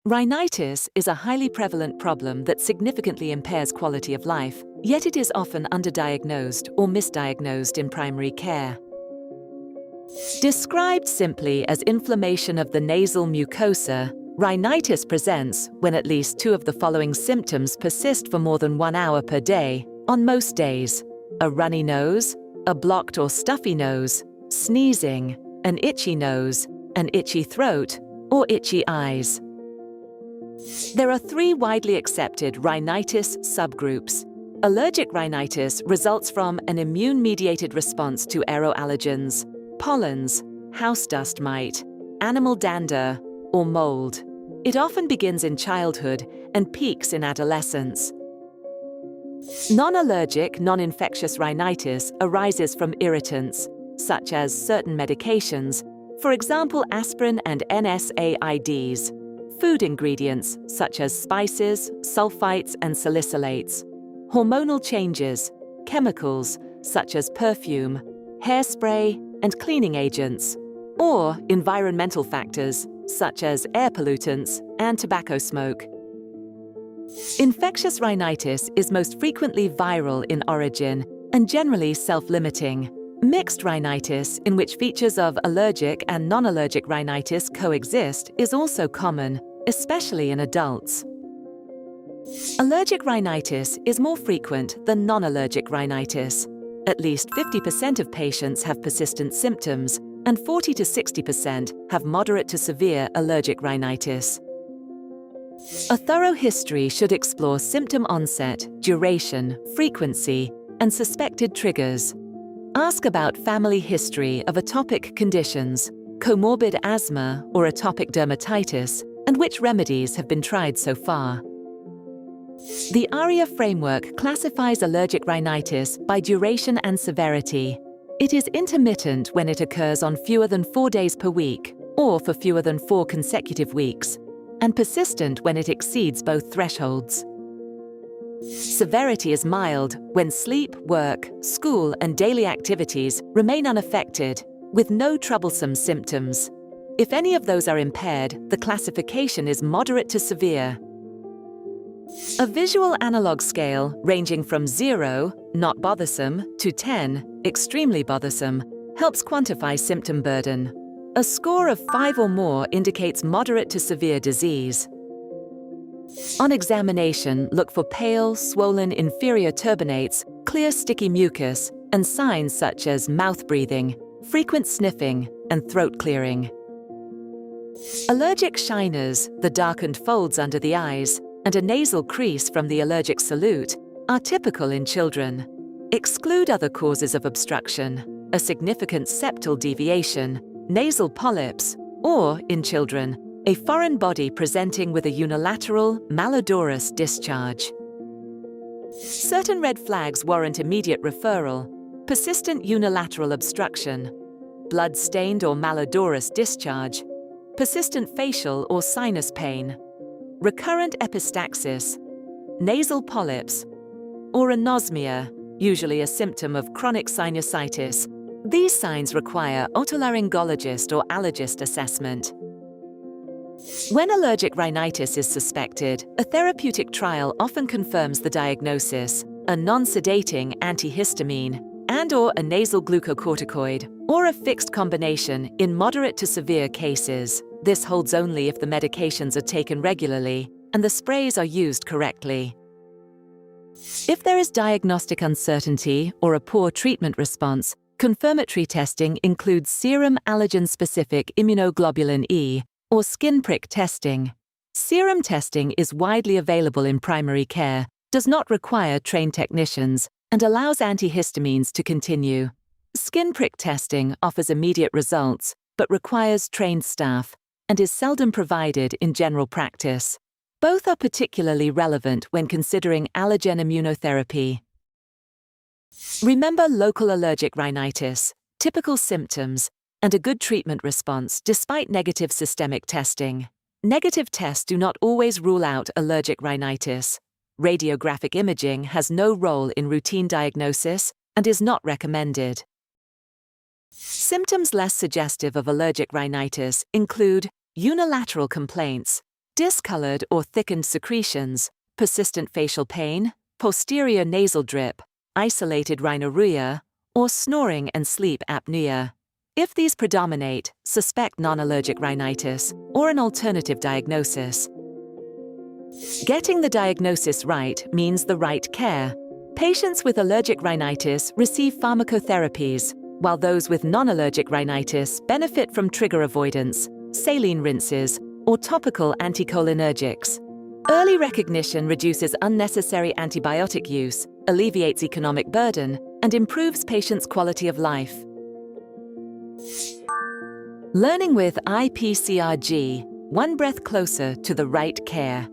Rhinitis is a highly prevalent problem that significantly impairs quality of life, yet it is often underdiagnosed or misdiagnosed in primary care. Described simply as inflammation of the nasal mucosa, rhinitis presents when at least two of the following symptoms persist for more than 1 hour per day, on most days: a runny nose, a blocked or stuffy nose, sneezing, an itchy nose, an itchy throat, or itchy eyes. There are 3 widely accepted rhinitis subgroups. Allergic rhinitis results from an immune-mediated response to aeroallergens, pollens, house dust mite, animal dander, or mold. It often begins in childhood and peaks in adolescence. Non-allergic, non-infectious rhinitis arises from irritants, such as certain medications, for example aspirin and NSAIDs, food ingredients such as spices, sulfites and salicylates, hormonal changes, chemicals such as perfume, hairspray and cleaning agents, or environmental factors such as air pollutants and tobacco smoke. Infectious rhinitis is most frequently viral in origin and generally self-limiting. Mixed rhinitis, in which features of allergic and non-allergic rhinitis coexist, is also common, especially in adults. Allergic rhinitis is more frequent than non-allergic rhinitis. At least 50% of patients have persistent symptoms, and 40 to 60% have moderate to severe allergic rhinitis. A thorough history should explore symptom onset, duration, frequency, and suspected triggers. Ask about family history of atopic conditions, comorbid asthma or atopic dermatitis, and which remedies have been tried so far. The ARIA framework classifies allergic rhinitis by duration and severity. It is intermittent when it occurs on fewer than 4 days per week, or for fewer than 4 consecutive weeks, and persistent when it exceeds both thresholds. Severity is mild when sleep, work, school, and daily activities remain unaffected, with no troublesome symptoms. If any of those are impaired, the classification is moderate to severe. A visual analog scale ranging from 0, not bothersome, to 10, extremely bothersome, helps quantify symptom burden. A score of 5 or more indicates moderate to severe disease. On examination, look for pale, swollen inferior turbinates, clear sticky mucus, and signs such as mouth breathing, frequent sniffing, and throat clearing. Allergic shiners, the darkened folds under the eyes, and a nasal crease from the allergic salute, are typical in children. Exclude other causes of obstruction, a significant septal deviation, nasal polyps, or, in children, a foreign body presenting with a unilateral, malodorous discharge. Certain red flags warrant immediate referral: persistent unilateral obstruction, blood-stained or malodorous discharge, persistent facial or sinus pain, recurrent epistaxis, nasal polyps, or anosmia, usually a symptom of chronic sinusitis. These signs require otolaryngologist or allergist assessment. When allergic rhinitis is suspected, a therapeutic trial often confirms the diagnosis: a non-sedating antihistamine and/or a nasal glucocorticoid, or a fixed combination in moderate to severe cases. This holds only if the medications are taken regularly and the sprays are used correctly. If there is diagnostic uncertainty or a poor treatment response, confirmatory testing includes serum allergen-specific immunoglobulin E, or skin prick testing. Serum testing is widely available in primary care, does not require trained technicians, and allows antihistamines to continue. Skin prick testing offers immediate results, but requires trained staff, and is seldom provided in general practice. Both are particularly relevant when considering allergen immunotherapy. Remember local allergic rhinitis, typical symptoms, and a good treatment response despite negative systemic testing. Negative tests do not always rule out allergic rhinitis. Radiographic imaging has no role in routine diagnosis and is not recommended. Symptoms less suggestive of allergic rhinitis include unilateral complaints, discolored or thickened secretions, persistent facial pain, posterior nasal drip, isolated rhinorrhea, or snoring and sleep apnea. If these predominate, suspect non-allergic rhinitis or an alternative diagnosis. Getting the diagnosis right means the right care. Patients with allergic rhinitis receive pharmacotherapies, while those with non-allergic rhinitis benefit from trigger avoidance, saline rinses, or topical anticholinergics. Early recognition reduces unnecessary antibiotic use, alleviates economic burden, and improves patients' quality of life. Learning with IPCRG, one breath closer to the right care.